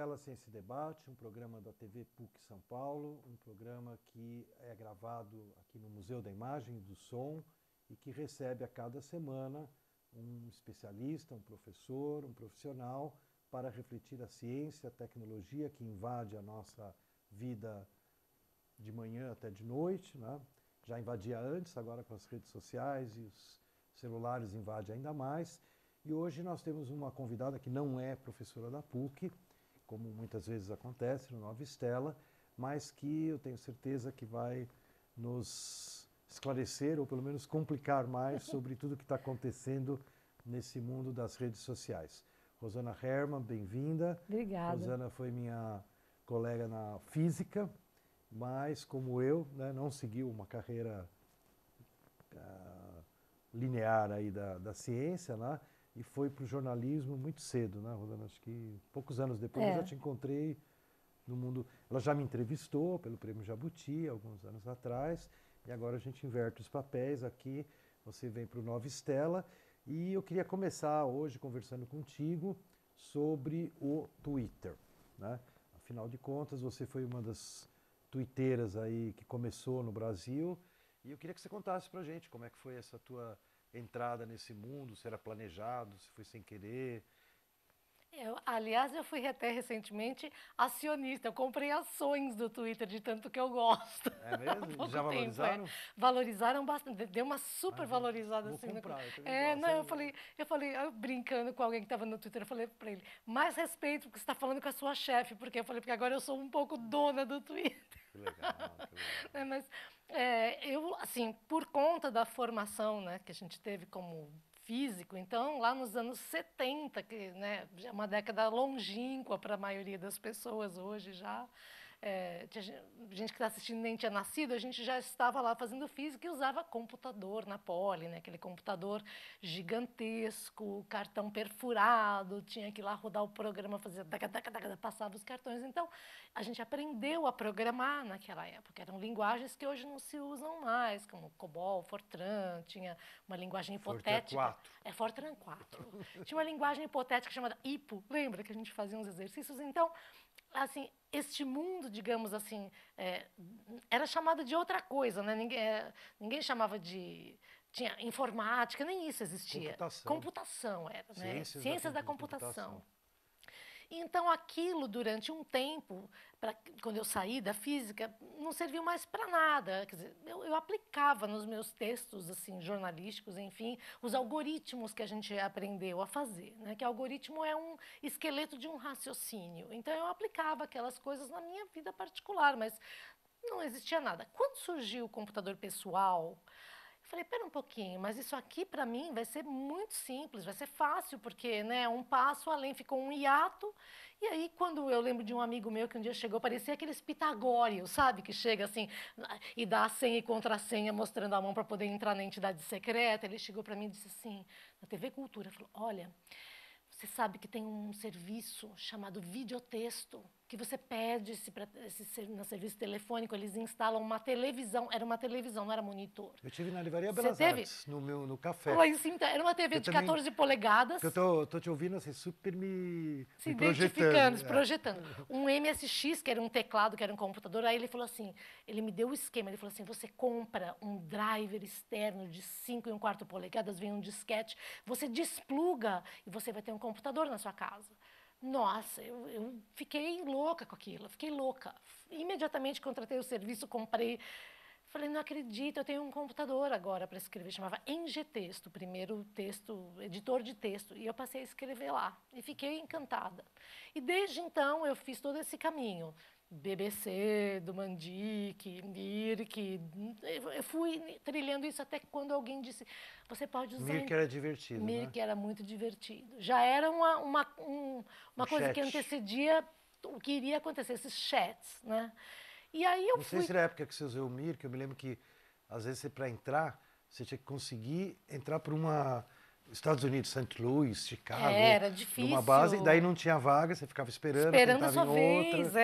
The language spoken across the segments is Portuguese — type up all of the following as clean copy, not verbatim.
Estela Ciência e Debate, um programa da TV PUC São Paulo, um programa que é gravado aqui no Museu da Imagem e do Som e que recebe a cada semana um especialista, um professor, um profissional para refletir a ciência, a tecnologia que invade a nossa vida de manhã até de noite, né? Já invadia antes, agora com as redes sociais e os celulares invade ainda mais. E hoje nós temos uma convidada que não é professora da PUC, como muitas vezes acontece no Nova Estela, mas que eu tenho certeza que vai nos esclarecer ou pelo menos complicar mais sobre tudo que está acontecendo nesse mundo das redes sociais. Rosana Herman, bem-vinda. Obrigada. Rosana foi minha colega na física, mas como eu, né, não seguiu uma carreira linear aí da ciência, né? E foi para o jornalismo muito cedo, né, Rosana? Acho que poucos anos depois eu já te encontrei no mundo. Ela já me entrevistou pelo Prêmio Jabuti, alguns anos atrás, e agora a gente inverte os papéis aqui. Você vem para o Nova Estela, e eu queria começar hoje conversando contigo sobre o Twitter, né? Afinal de contas, você foi uma das tuiteiras aí que começou no Brasil, e eu queria que você contasse pra gente como é que foi essa tua entrada nesse mundo, se era planejado, se foi sem querer. Aliás, eu fui até recentemente acionista. Eu comprei ações do Twitter de tanto que eu gosto. É Há mesmo? pouco Já tempo, valorizaram? Valorizaram bastante. Deu uma super valorizada Vou assim. comprar, eu também gosto. Não, eu brincando com alguém que estava no Twitter, eu falei para ele, mais respeito porque você está falando com a sua chefe, porque eu falei, porque agora eu sou um pouco dona do Twitter. Que legal, que legal. Mas eu, assim, por conta da formação, né, que a gente teve como físico, então, lá nos anos 70, que, né, já é uma década longínqua para a maioria das pessoas hoje já, tinha gente que está assistindo nem tinha nascido, a gente já estava lá fazendo física e usava computador na Poli, né, aquele computador gigantesco, cartão perfurado, tinha que ir lá rodar o programa, fazer passava os cartões. Então, a gente aprendeu a programar naquela época. Eram linguagens que hoje não se usam mais, como COBOL, Fortran, tinha uma linguagem hipotética. Fortran 4. Tinha uma linguagem hipotética chamada IPO, lembra que a gente fazia uns exercícios? Então, assim, este mundo, digamos assim, era chamado de outra coisa, né? Ninguém chamava de... Tinha informática, nem isso existia. Computação era, né? Ciências da computação. Então, aquilo, durante um tempo, quando eu saí da física, não serviu mais para nada. Quer dizer, eu aplicava nos meus textos assim, jornalísticos, enfim, os algoritmos que a gente aprendeu a fazer. Né? Que algoritmo é um esqueleto de um raciocínio. Então, eu aplicava aquelas coisas na minha vida particular, mas não existia nada. Quando surgiu o computador pessoal, eu falei, pera um pouquinho, mas isso aqui para mim vai ser muito simples, vai ser fácil, porque né, um passo além ficou um hiato. E aí, quando eu lembro de um amigo meu que um dia chegou, parecia aqueles pitagórios, sabe? Que chega assim e dá a senha e contrassenha mostrando a mão para poder entrar na entidade secreta. Ele chegou para mim e disse assim, na TV Cultura, falou, olha, você sabe que tem um serviço chamado videotexto, que você pede no serviço telefônico, eles instalam uma televisão, era uma televisão, não era monitor. Eu tive na Livraria Belas Artes, no café. Lá em cima, era uma TV de 14 polegadas. Eu tô te ouvindo assim, super me identificando, se projetando. Um MSX, que era um teclado, que era um computador, aí ele falou assim, ele me deu o esquema, ele falou assim, você compra um driver externo de 5 1/4 polegadas, vem um disquete, você despluga e você vai ter um computador na sua casa. Nossa, eu fiquei louca com aquilo, fiquei louca. Imediatamente contratei o serviço, comprei. Falei, não acredito, eu tenho um computador agora para escrever. Chamava NGTexto, primeiro texto, editor de texto. E eu passei a escrever lá. E fiquei encantada. E desde então eu fiz todo esse caminho. BBC, do Mandic, Mirk. Eu fui trilhando isso até quando alguém disse, você pode usar... Mirk era divertido, Mirk né? era muito divertido. Já era uma coisa que antecedia o que iria acontecer, esses chats, né? E aí eu não sei se era a época que você usou o Mirk, eu me lembro que às vezes para entrar, você tinha que conseguir entrar por uma Estados Unidos, St. Louis, Chicago, Era difícil. numa base, daí não tinha vaga, você ficava esperando Esperando a tentava sua em vez, outra.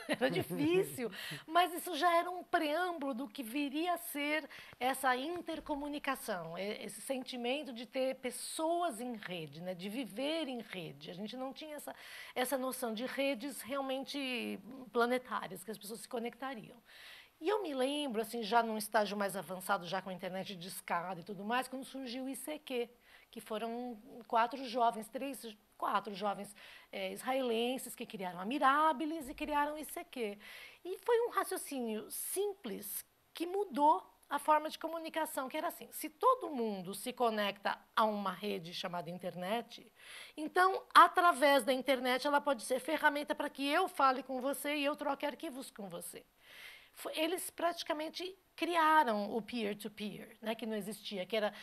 era difícil. Mas isso já era um preâmbulo do que viria a ser essa intercomunicação, esse sentimento de ter pessoas em rede, né, de viver em rede. A gente não tinha essa noção de redes realmente planetárias, que as pessoas se conectariam. E eu me lembro, assim, já num estágio mais avançado, já com a internet de escada e tudo mais, quando surgiu o ICQ, que foram quatro jovens israelenses que criaram a Mirabilis e criaram o ICQ. E foi um raciocínio simples que mudou a forma de comunicação, que era assim, se todo mundo se conecta a uma rede chamada internet, então, através da internet, ela pode ser ferramenta para que eu fale com você e eu troque arquivos com você. Eles praticamente criaram o peer-to-peer, né, que não existia, que era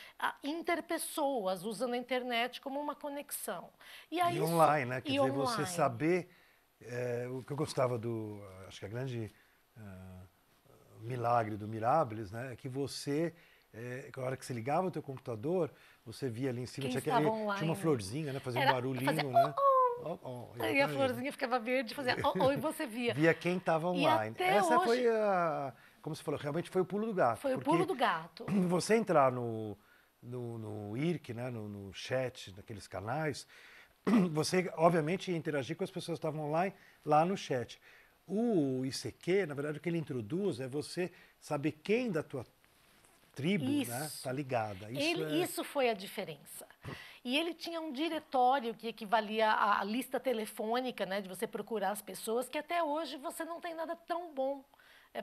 interpessoas usando a internet como uma conexão. E online, né? Quer dizer, você online. saber, o que eu gostava acho que a grande milagre do Mirabilis, né, é que você, na hora que você ligava o teu computador, você via ali em cima, tinha uma florzinha, né, fazia um barulhinho, né? E a florzinha ficava verde, fazia e você via. Via quem estava online. Essa foi como você falou, realmente foi o pulo do gato. Foi o pulo do gato. Você entrar no IRC, né, no chat, naqueles canais, você, obviamente, ia interagir com as pessoas que estavam online lá no chat. O ICQ, na verdade, o que ele introduz é você saber quem da tua tribo está ligada. Isso foi a diferença. E ele tinha um diretório que equivalia à lista telefônica, né, de você procurar as pessoas, que até hoje você não tem nada tão bom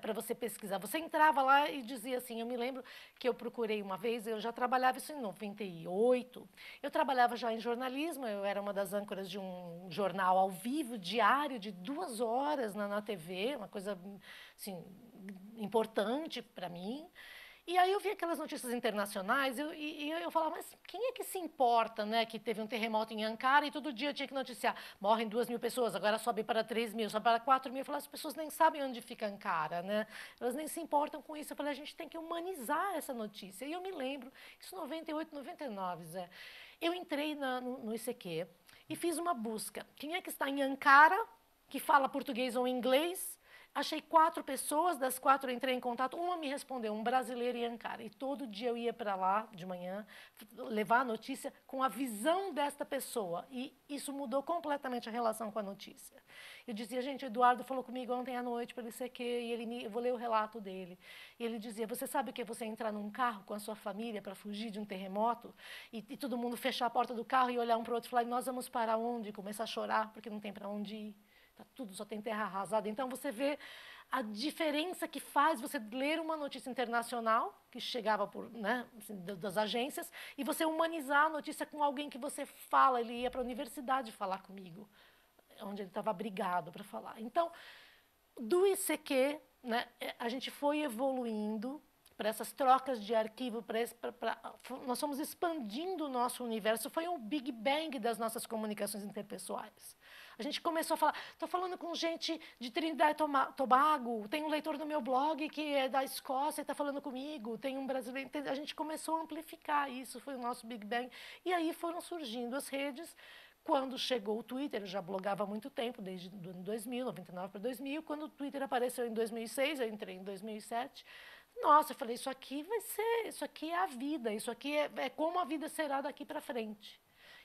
para você pesquisar. Você entrava lá e dizia assim, eu me lembro que eu procurei uma vez, eu já trabalhava isso em 98, eu trabalhava já em jornalismo, eu era uma das âncoras de um jornal ao vivo, diário, de 2 horas na TV, uma coisa assim, importante para mim. E aí eu vi aquelas notícias internacionais e eu falava, mas quem é que se importa, né, que teve um terremoto em Ankara e todo dia eu tinha que noticiar, morrem 2.000 pessoas, agora sobe para 3.000, sobe para 4.000. Eu falava, as pessoas nem sabem onde fica Ankara, né? Elas nem se importam com isso. Eu falei, a gente tem que humanizar essa notícia. E eu me lembro, isso 98, 99, Zé. Eu entrei no ICQ e fiz uma busca. Quem é que está em Ankara, que fala português ou inglês? Achei 4 pessoas, das 4 eu entrei em contato, uma me respondeu, um brasileiro em Ankara. E todo dia eu ia para lá, de manhã, levar a notícia com a visão desta pessoa. E isso mudou completamente a relação com a notícia. Eu dizia, gente, o Eduardo falou comigo ontem à noite pelo ICQ, e eu vou ler o relato dele. E ele dizia, você sabe o que é você entrar num carro com a sua família para fugir de um terremoto? E todo mundo fechar a porta do carro e olhar um para o outro e falar, nós vamos para onde? E começar a chorar porque não tem para onde ir. Tá tudo, só tem terra arrasada. Então, você vê a diferença que faz você ler uma notícia internacional, que chegava por, né, assim, das agências, e você humanizar a notícia com alguém que você fala. Ele ia para a universidade falar comigo, onde ele estava abrigado para falar. Então, do ICQ, né, a gente foi evoluindo para essas trocas de arquivo, nós fomos expandindo o nosso universo. Foi um Big Bang das nossas comunicações interpessoais. A gente começou a falar, estou falando com gente de Trinidad e Tobago, tem um leitor no meu blog que é da Escócia e está falando comigo, tem um brasileiro. A gente começou a amplificar isso, foi o nosso Big Bang. E aí foram surgindo as redes. Quando chegou o Twitter, eu já blogava há muito tempo, desde o ano 2000, 99 para 2000. Quando o Twitter apareceu em 2006, eu entrei em 2007. Nossa, eu falei, isso aqui é a vida, isso aqui é como a vida será daqui para frente.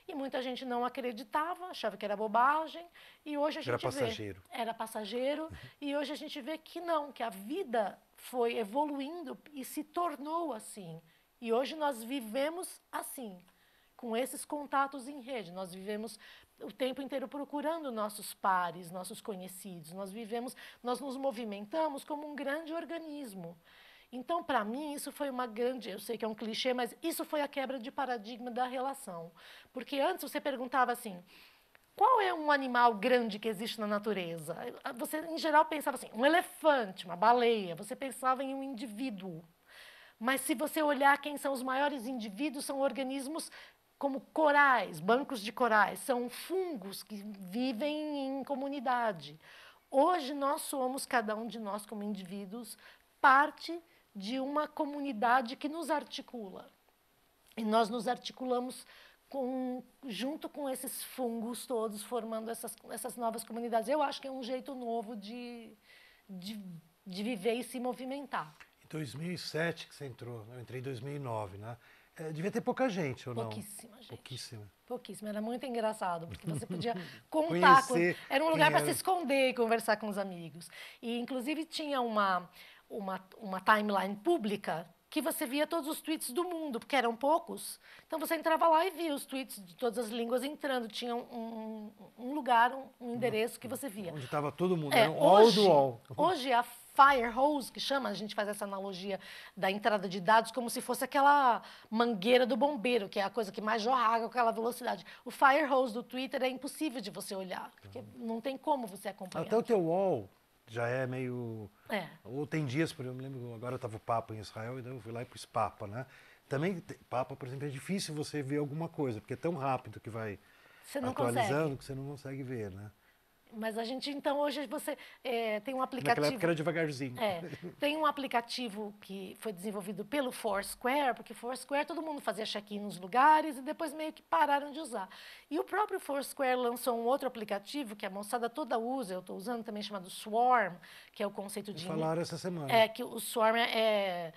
E muita gente não acreditava, achava que era bobagem, e hoje a gente era passageiro, e hoje a gente vê que não, que a vida foi evoluindo e se tornou assim. E hoje nós vivemos assim, com esses contatos em rede. Nós vivemos o tempo inteiro procurando nossos pares, nossos conhecidos. Nós nos movimentamos como um grande organismo. Então, para mim, isso foi uma grande... Eu sei que é um clichê, mas isso foi a quebra de paradigma da relação. Porque antes você perguntava assim, qual é um animal grande que existe na natureza? Você, em geral, pensava assim, um elefante, uma baleia. Você pensava em um indivíduo. Mas se você olhar quem são os maiores indivíduos, são organismos como corais, bancos de corais. São fungos que vivem em comunidade. Hoje, nós somos, cada um de nós como indivíduos, parte de uma comunidade que nos articula. E nós nos articulamos junto com esses fungos todos, formando essas novas comunidades. Eu acho que é um jeito novo de viver e se movimentar. Em 2007 que você entrou, eu entrei em 2009, né? Devia ter pouca gente, ou não? Pouquíssima gente. Pouquíssima. Pouquíssima. Era muito engraçado, porque você podia contar. Conhecer Era um lugar quem para era. se esconder e conversar com os amigos. E, inclusive, tinha uma timeline pública que você via todos os tweets do mundo, porque eram poucos. Então, você entrava lá e via os tweets de todas as línguas entrando. Tinha um lugar, um endereço que você via. Onde estava todo mundo, era um all do all. Hoje, a Firehose, que chama, a gente faz essa analogia da entrada de dados como se fosse aquela mangueira do bombeiro, que é a coisa que mais jorra água com aquela velocidade. O Firehose do Twitter é impossível de você olhar, porque não tem como você acompanhar. Até o teu wall já é meio... É. Ou tem dias, por exemplo, eu me lembro, agora estava o Papa em Israel, e daí eu fui lá e pus Papa, né? Também, Papa, por exemplo, é difícil você ver alguma coisa, porque é tão rápido que vai Você não atualizando consegue. que você não consegue ver, né? Mas a gente, então, hoje você tem um aplicativo... Naquela época era devagarzinho. Tem um aplicativo que foi desenvolvido pelo Foursquare, porque Foursquare todo mundo fazia check-in nos lugares e depois meio que pararam de usar. E o próprio Foursquare lançou um outro aplicativo que a moçada toda usa, eu estou usando também, chamado Swarm, que é o conceito de... Falaram essa semana. Que o Swarm é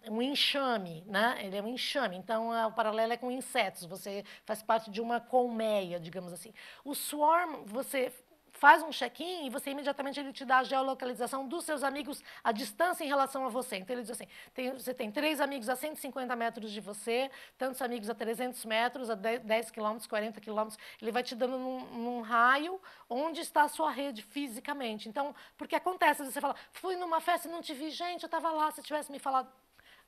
um enxame, né? Ele é um enxame, então o paralelo é com insetos, você faz parte de uma colmeia, digamos assim. O Swarm, você faz um check-in e você imediatamente ele te dá a geolocalização dos seus amigos à distância em relação a você. Então ele diz assim, você tem 3 amigos a 150 metros de você, tantos amigos a 300 metros, a 10 quilômetros, 40 quilômetros, ele vai te dando num raio onde está a sua rede fisicamente. Então, porque acontece, você fala, fui numa festa e não te vi, gente, eu estava lá, se tivesse me falado.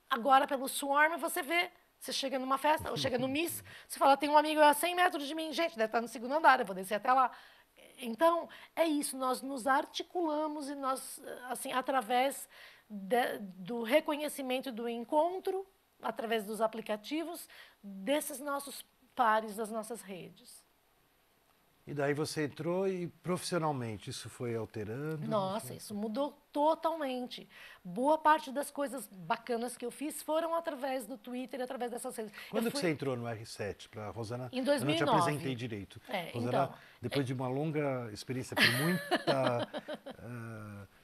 Agora, pelo Swarm, você vê. Você chega numa festa, ou chega no Miss, você fala, tem um amigo a 100 metros de mim, gente, deve estar no 2º andar, eu vou descer até lá. Então, é isso, nós nos articulamos e nós, assim, através do reconhecimento do encontro, através dos aplicativos, desses nossos pares, das nossas redes. E daí você entrou e profissionalmente isso foi alterando? Nossa, isso mudou totalmente. Boa parte das coisas bacanas que eu fiz foram através do Twitter, através dessas redes. Quando que você entrou no R7 para Rosana? Em 2009. Eu não te apresentei direito. Rosana, então, depois de uma longa experiência por muita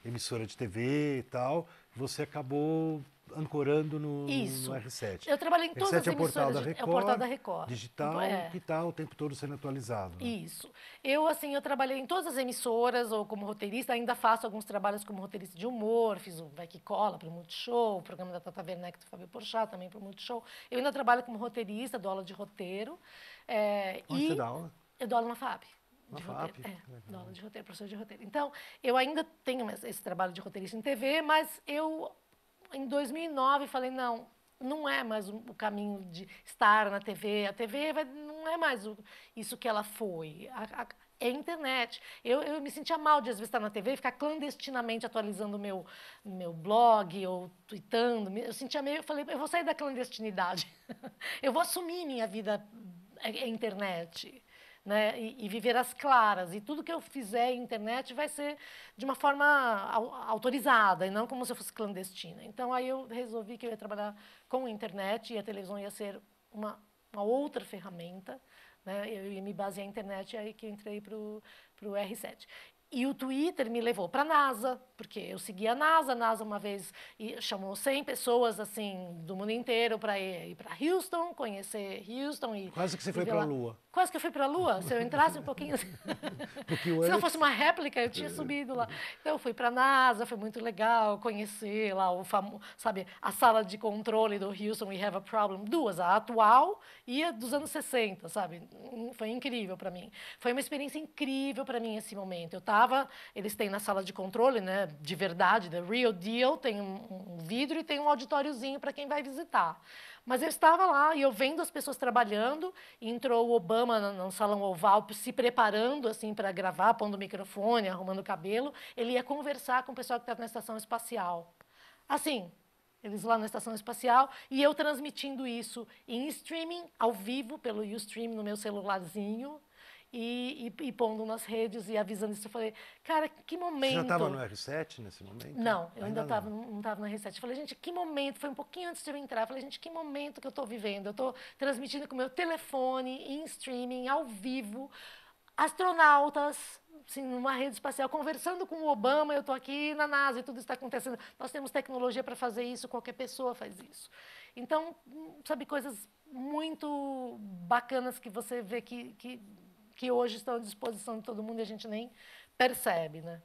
emissora de TV e tal, você acabou ancorando no R7. Eu trabalhei em todas as emissoras. É o portal da Record. Digital, que está o tempo todo sendo atualizado. Né? Isso. Eu trabalhei em todas as emissoras, ou como roteirista, ainda faço alguns trabalhos como roteirista de humor, fiz o Vai Que Cola para o Multishow, o programa da Tata Werneck do Fábio Porchat também para o Multishow. Eu ainda trabalho como roteirista, dou aula de roteiro. Onde você dá aula? Eu dou aula na FAP. Na FAP? Dou aula de roteiro, professor de roteiro. Então, eu ainda tenho esse trabalho de roteirista em TV, mas eu... Em 2009, falei, não é mais o caminho de estar na TV. A TV não é mais isso que ela foi. É a internet. Eu me sentia mal de, às vezes, estar na TV e ficar clandestinamente atualizando o meu blog ou tweetando. Eu sentia meio... Eu falei, eu vou sair da clandestinidade. Eu vou assumir minha vida internet. Né, e viver às claras. E tudo que eu fizer em internet vai ser de uma forma autorizada, e não como se eu fosse clandestina. Então, aí eu resolvi que eu ia trabalhar com a internet e a televisão ia ser uma outra ferramenta. Né, eu ia me basear na internet, aí que eu entrei para o R7. E o Twitter me levou para a NASA, porque eu segui a NASA uma vez chamou 100 pessoas assim do mundo inteiro para ir para Houston, conhecer Houston. Quase que você foi para a Lua. Quase que eu fui para a Lua. Se eu entrasse um pouquinho... Se não fosse uma réplica, eu tinha subido lá. Então, eu fui para a NASA, foi muito legal conhecer lá sabe, a sala de controle do Houston We Have a Problem. 2, a atual e a dos anos 60, sabe? Foi incrível para mim. Foi uma experiência incrível para mim esse momento. Eles têm na sala de controle, né, de verdade, the real deal, tem um vidro e tem um auditóriozinho para quem vai visitar. Mas eu estava lá e eu vendo as pessoas trabalhando, e entrou o Obama no salão oval se preparando assim para gravar, pondo o microfone, arrumando o cabelo. Ele ia conversar com o pessoal que estava na estação espacial. Assim, eles lá na estação espacial e eu transmitindo isso em streaming, ao vivo, pelo Ustream no meu celularzinho. e pondo nas redes e avisando isso. Eu falei, cara, que momento... Você já estava no R7 nesse momento? Não, eu ainda não estava no R7. Eu falei, gente, que momento, foi um pouquinho antes de eu entrar, eu falei, gente, que momento que eu estou vivendo. Eu estou transmitindo com o meu telefone, em streaming, ao vivo, astronautas, assim, numa rede espacial, conversando com o Obama, eu estou aqui na NASA e tudo está acontecendo. Nós temos tecnologia para fazer isso, qualquer pessoa faz isso. Então, sabe, coisas muito bacanas que você vê que hoje estão à disposição de todo mundo e a gente nem percebe, né?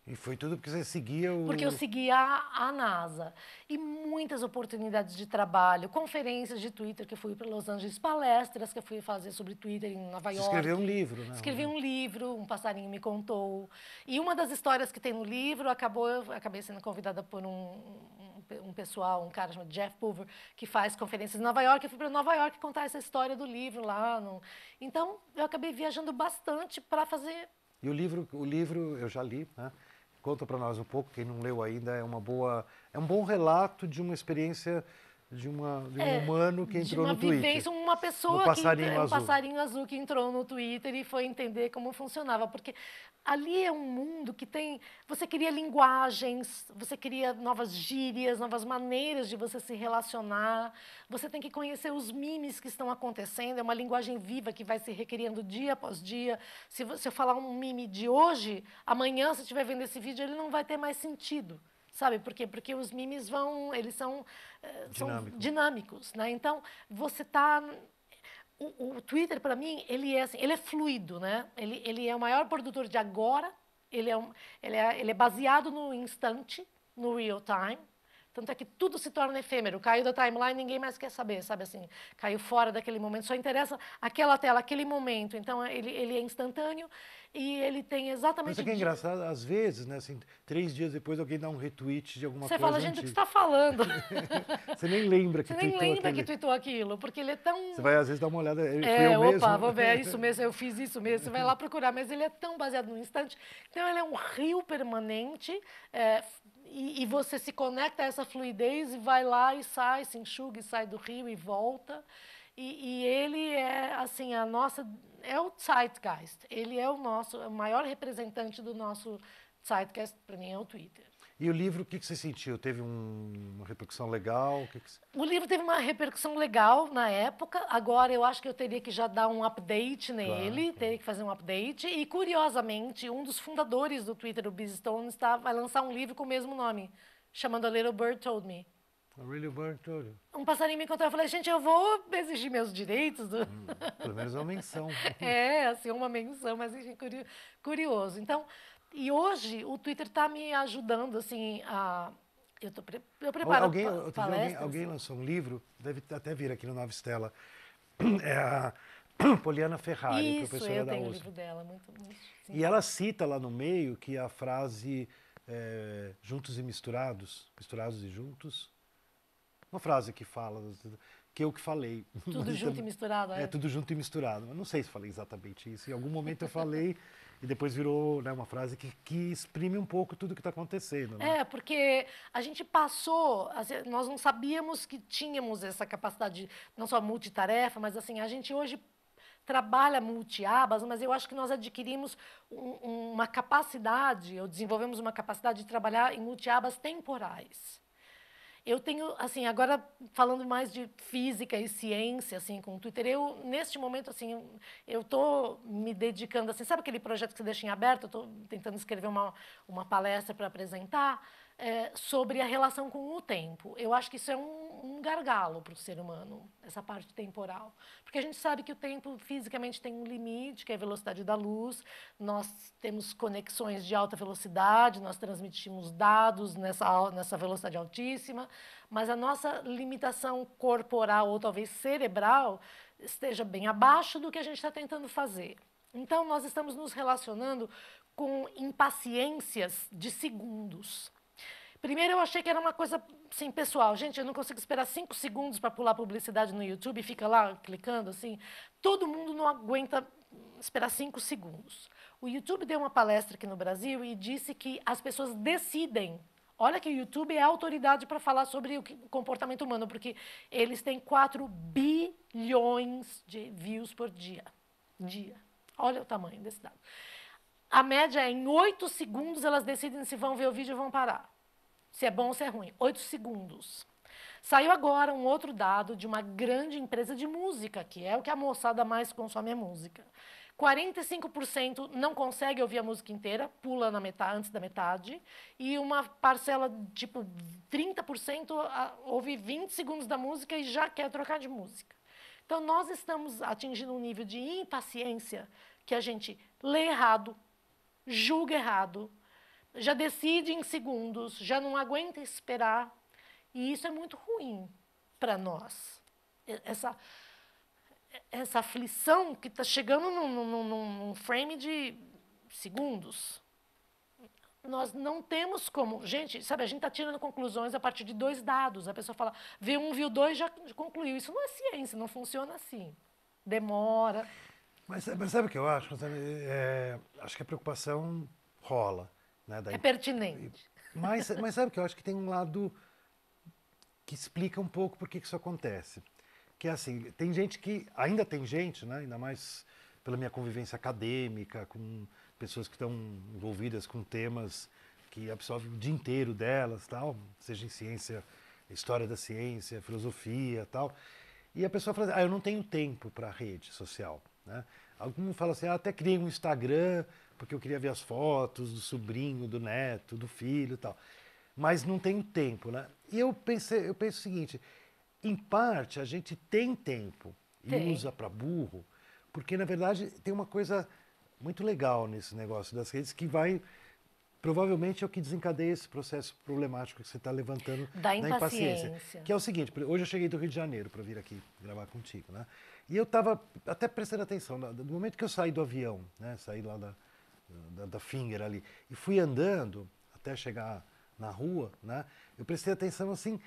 E foi tudo porque você seguia o... Porque eu seguia a NASA. E muitas oportunidades de trabalho, conferências de Twitter que eu fui para Los Angeles, palestras que eu fui fazer sobre Twitter em Nova York. Você escreveu um livro, né? Escrevi um livro, um passarinho me contou. E uma das histórias que tem no livro, eu acabei sendo convidada por um pessoal, um cara chamado Jeff Pulver, que faz conferências em Nova York. Eu fui para Nova York contar essa história do livro lá. Então, eu acabei viajando bastante para fazer... E o livro eu já li, né? Conta para nós um pouco, quem não leu ainda, é um bom relato de uma experiência de um humano que entrou no Twitter. Vivência, uma pessoa um passarinho azul que entrou no Twitter e foi entender como funcionava, porque ali é um mundo que tem, você cria linguagens, você cria novas gírias, novas maneiras de você se relacionar, você tem que conhecer os memes que estão acontecendo, é uma linguagem viva que vai se recriando dia após dia. Se eu falar um meme de hoje, amanhã, se estiver vendo esse vídeo, ele não vai ter mais sentido. Sabe por quê? Porque os memes eles são dinâmicos, né? Então, você está... O Twitter, para mim, ele é fluido, né? Ele é o maior produtor de agora, ele é baseado no instante, no real time. Tanto é que tudo se torna efêmero. Caiu da timeline, ninguém mais quer saber, sabe assim? Caiu fora daquele momento, só interessa aquela tela, aquele momento. Então, ele é instantâneo e ele tem exatamente... Isso que é engraçado, às vezes, né? Assim, 3 dias depois alguém dá um retweet de alguma coisa. Você fala, gente, o que você está falando? Você nem lembra que tweetou aquilo. Você nem lembra que tweetou aquilo, porque ele é tão... Você vai, às vezes, dar uma olhada, vou ver, é isso mesmo, eu fiz isso mesmo. Você vai lá procurar, mas ele é tão baseado no instante. Então, ele é um rio permanente, e você se conecta a essa fluidez e vai lá e sai, se enxuga e sai do rio e volta. E ele é, assim, é o Zeitgeist. Ele é o maior representante do nosso Zeitgeist, para mim, é o Twitter. E o livro, o que você sentiu? Teve uma repercussão legal? O livro teve uma repercussão legal na época. Agora, eu acho que eu teria que já dar um update nele, teria que fazer um update. E, curiosamente, um dos fundadores do Twitter, o Biz Stone, vai lançar um livro com o mesmo nome, chamando A Little Bird Told Me. A Little Bird Told Me. Um passarinho me encontrou, eu falei, gente, eu vou exigir meus direitos. Pelo menos uma menção. Assim, uma menção, mas enfim, curioso. Então, e hoje o Twitter está me ajudando, assim, eu preparo palestras. Alguém lançou um livro, deve até vir aqui no Nova Estela, é a Poliana Ferrari, professora da USP. Isso, eu tenho o livro dela, muito sim. E ela cita lá no meio que a frase juntos e misturados e juntos, uma frase que fala, que eu que falei. Tudo junto e misturado, é? Tudo junto e misturado. Eu não sei se falei exatamente isso. Em algum momento eu falei e depois virou, né, uma frase que exprime um pouco tudo que está acontecendo. Né? Porque a gente passou, nós não sabíamos que tínhamos essa capacidade, não só multitarefa, mas assim, a gente hoje trabalha multi-abas, mas eu acho que nós adquirimos uma capacidade, ou desenvolvemos uma capacidade de trabalhar em multi-abas temporais. Eu tenho, assim, agora falando mais de física e ciência, assim, com o Twitter, neste momento, assim, eu estou me dedicando, assim, sabe aquele projeto que você deixa em aberto? Eu estou tentando escrever uma palestra para apresentar sobre a relação com o tempo. Eu acho que isso é um gargalo para o ser humano, essa parte temporal. Porque a gente sabe que o tempo fisicamente tem um limite, que é a velocidade da luz, nós temos conexões de alta velocidade, nós transmitimos dados nessa velocidade altíssima, mas a nossa limitação corporal, ou talvez cerebral, esteja bem abaixo do que a gente está tentando fazer. Então, nós estamos nos relacionando com impaciências de segundos. Primeiro, eu achei que era uma coisa, assim, pessoal. Gente, eu não consigo esperar 5 segundos para pular publicidade no YouTube e fica lá clicando, assim. Todo mundo não aguenta esperar 5 segundos. O YouTube deu uma palestra aqui no Brasil e disse que as pessoas decidem. Olha que o YouTube é a autoridade para falar sobre o comportamento humano, porque eles têm 4 bilhões de views por dia. Olha o tamanho desse dado. A média é em 8 segundos elas decidem se vão ver o vídeo ou vão parar. Se é bom ou se é ruim. 8 segundos. Saiu agora um outro dado de uma grande empresa de música, que é o que a moçada mais consome é música. 45% não consegue ouvir a música inteira, pula na metade, antes da metade, e uma parcela, tipo 30%, ouve 20 segundos da música e já quer trocar de música. Então, nós estamos atingindo um nível de impaciência que a gente lê errado, julga errado, já decide em segundos, já não aguenta esperar. E isso é muito ruim para nós. Essa aflição que está chegando num frame de segundos. Nós não temos como... Gente, sabe, a gente está tirando conclusões a partir de 2 dados. A pessoa fala, viu 1, viu 2, já concluiu. Isso não é ciência, não funciona assim. Demora. Mas sabe o que eu acho? Acho que a preocupação rola. Né? É pertinente. Mas sabe o que eu acho? Que tem um lado que explica um pouco por que isso acontece. Que é assim, tem gente que... Ainda tem gente, né? Ainda mais pela minha convivência acadêmica, com pessoas que estão envolvidas com temas que absorvem o dia inteiro delas, tal, seja em ciência, história da ciência, filosofia, tal. E a pessoa fala assim, eu não tenho tempo para rede social, né? Algum fala assim, até criei um Instagram porque eu queria ver as fotos do sobrinho, do neto, do filho, tal. Mas não tenho tempo, né? E eu penso o seguinte, em parte a gente tem tempo e usa para burro, porque na verdade tem uma coisa muito legal nesse negócio das redes que vai, provavelmente é o que desencadeia esse processo problemático que você está levantando da impaciência. Que é o seguinte, hoje eu cheguei do Rio de Janeiro para vir aqui gravar contigo, né? E eu estava até prestando atenção, do momento que eu saí do avião, né? Saí lá da Finger ali, e fui andando até chegar na rua, né? Eu prestei atenção assim,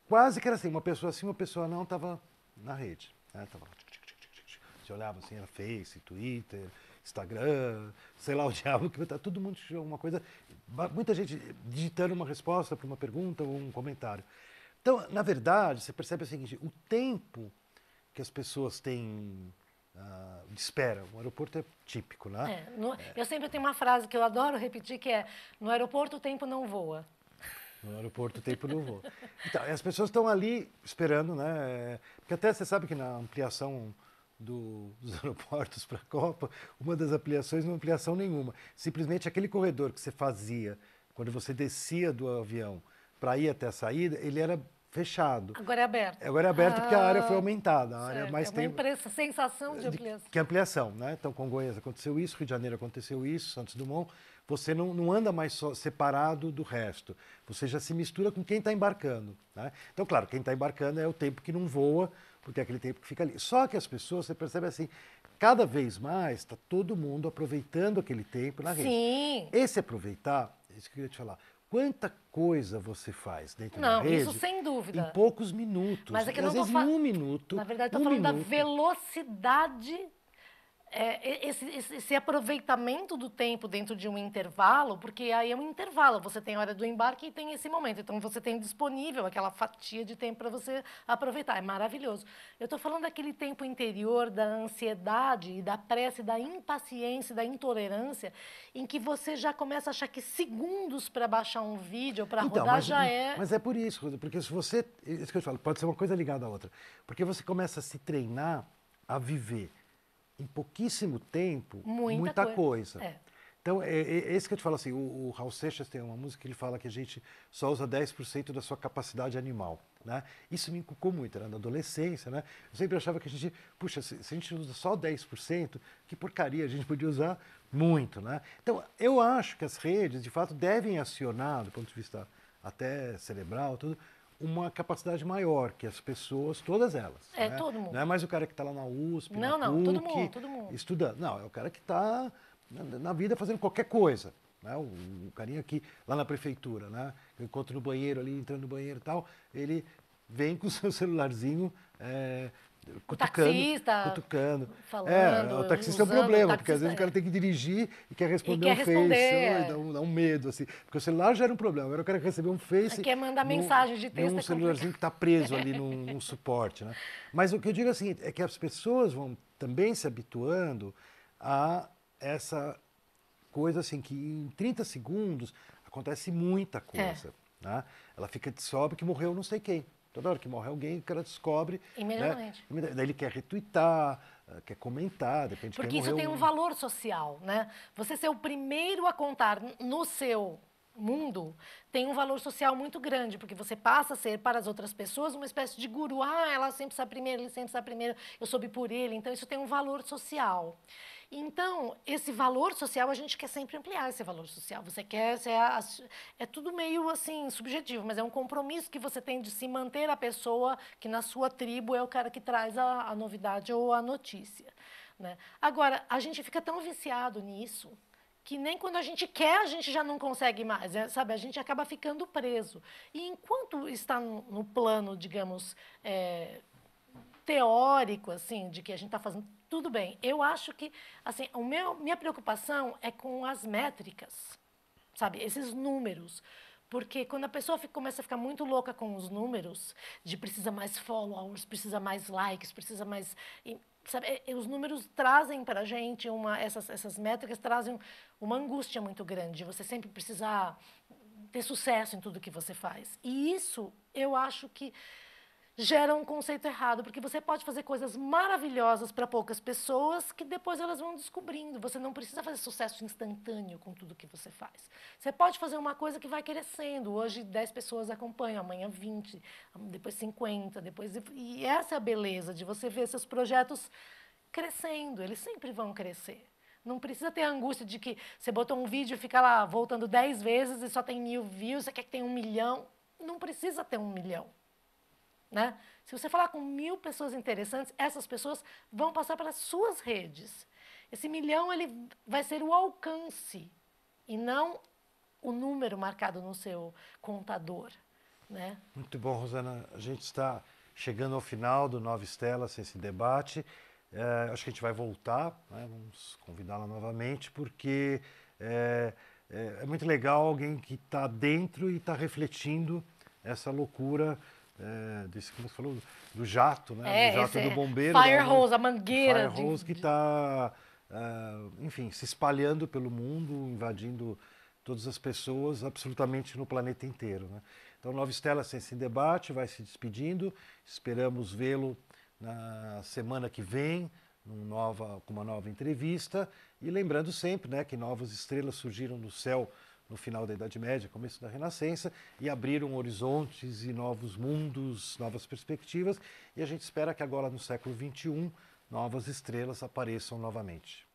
quase que era assim, uma pessoa não estava na rede, né? Tava... Você olhava assim, era Face, Twitter, Instagram, sei lá o diabo, que tá todo mundo uma coisa, muita gente digitando uma resposta para uma pergunta ou um comentário. Então, na verdade, você percebe o seguinte, o tempo que as pessoas têm de espera, o aeroporto é típico, né? Eu sempre tenho uma frase que eu adoro repetir, que é, no aeroporto o tempo não voa. No aeroporto o tempo não voa. Então, as pessoas estão ali esperando, né? Porque até você sabe que na ampliação dos aeroportos para a Copa, uma das ampliações não é ampliação nenhuma. Simplesmente aquele corredor que você fazia quando você descia do avião para ir até a saída, ele era fechado. Agora é aberto. Agora é aberto porque a área foi aumentada. A área mais tem uma sensação de ampliação. Que ampliação, né? Então, Congonhas aconteceu isso, Rio de Janeiro aconteceu isso, Santos Dumont. Você não anda mais só separado do resto. Você já se mistura com quem está embarcando, né? Então, claro, quem está embarcando é o tempo que não voa, porque é aquele tempo que fica ali. Só que as pessoas, você percebe assim, cada vez mais está todo mundo aproveitando aquele tempo na rede. Sim. Esse aproveitar, isso que eu queria te falar, quanta coisa você faz dentro da rede? Não, isso sem dúvida. Em poucos minutos. Mas é que às vezes em 1 minuto. Na verdade, estou falando da velocidade, esse aproveitamento do tempo dentro de um intervalo, porque aí é um intervalo, você tem a hora do embarque e tem esse momento. Então, você tem disponível aquela fatia de tempo para você aproveitar. É maravilhoso. Eu estou falando daquele tempo interior, da ansiedade, e da pressa, da impaciência, da intolerância, em que você já começa a achar que segundos para baixar um vídeo ou para rodar já é... Mas é por isso, Rosa, porque se você... Isso que eu te falo, pode ser uma coisa ligada à outra. Porque você começa a se treinar a viver em pouquíssimo tempo, muita coisa. Então, é esse que eu te falo assim, o Raul Seixas tem uma música que ele fala que a gente só usa 10% da sua capacidade animal, né? Isso me inculcou muito, era na adolescência, né? Eu sempre achava que a gente, puxa, se a gente usa só 10%, que porcaria, a gente podia usar muito, né? Então, eu acho que as redes, de fato, devem acionar, do ponto de vista até cerebral, tudo, uma capacidade maior, que as pessoas, todas elas. Né? Todo mundo. Não é mais o cara que está lá na USP, não, na PUC, todo mundo. Estudando. Não, é o cara que está na vida fazendo qualquer coisa. Né? O carinha aqui, lá na prefeitura, né? Eu encontro no banheiro ali, entrando no banheiro e tal, ele vem com o seu celularzinho cutucando. Falando, o taxista é um problema, porque às vezes o cara tem que dirigir e quer responder Face, dá um medo, assim. Porque o celular já era um problema, agora o cara quer receber um Face... Quer mandar mensagem de texto. Um celularzinho que está preso ali num suporte, né? Mas o que eu digo assim, é que as pessoas vão também se habituando a essa coisa assim, que em 30 segundos acontece muita coisa. Né? Ela descobre que morreu não sei quem. Toda hora que morre alguém, o cara descobre. Imediatamente. Né? Daí ele quer retweetar, quer comentar, depende de Porque quem isso morreu. tem um valor social, né? Você ser o primeiro a contar no seu mundo tem um valor social muito grande, porque você passa a ser para as outras pessoas uma espécie de guru. Ah, ela sempre sabe primeiro, ele sempre sabe primeiro, eu soube por ele. Então, isso tem um valor social. Então, esse valor social, a gente quer sempre ampliar esse valor social. Você quer, é tudo meio assim, subjetivo, mas é um compromisso que você tem de se manter a pessoa que na sua tribo é o cara que traz a novidade ou a notícia. Né? Agora, a gente fica tão viciado nisso que nem quando a gente quer, a gente já não consegue mais, sabe? A gente acaba ficando preso. E enquanto está no plano, digamos, teórico, assim, de que a gente está fazendo tudo bem. Eu acho que, assim, minha preocupação é com as métricas, sabe? Esses números. Porque quando a pessoa começa a ficar muito louca com os números, de precisa mais followers, precisa mais likes, precisa mais... Sabe, os números trazem para a gente, essas métricas trazem uma angústia muito grande. Você sempre precisar ter sucesso em tudo que você faz. E isso, eu acho que gera um conceito errado, porque você pode fazer coisas maravilhosas para poucas pessoas que depois elas vão descobrindo. Você não precisa fazer sucesso instantâneo com tudo que você faz. Você pode fazer uma coisa que vai crescendo. Hoje 10 pessoas acompanham, amanhã 20, depois 50, depois... E essa é a beleza de você ver seus projetos crescendo. Eles sempre vão crescer. Não precisa ter a angústia de que você botou um vídeo e fica lá voltando 10 vezes e só tem 1000 views, você quer que tenha 1 milhão. Não precisa ter 1 milhão. Né? Se você falar com 1000 pessoas interessantes, essas pessoas vão passar pelas suas redes. Esse 1 milhão ele vai ser o alcance e não o número marcado no seu contador. Né? Muito bom, Rosana. A gente está chegando ao final do Nova Estela, esse debate. Acho que a gente vai voltar, né? Vamos convidá-la novamente, porque é muito legal alguém que está dentro e está refletindo essa loucura desse, como você falou, do jato, né? Do jato do bombeiro. Fire hose, a mangueira. Fire hose que está, enfim, se espalhando pelo mundo, invadindo todas as pessoas, absolutamente no planeta inteiro. Né? Então, Nova Estela Ciência em Debate vai se despedindo. Esperamos vê-lo na semana que vem, com uma nova entrevista. E lembrando sempre, né, que novas estrelas surgiram no céu no final da Idade Média, começo da Renascença, e abriram horizontes e novos mundos, novas perspectivas, e a gente espera que agora no século XXI novas estrelas apareçam novamente.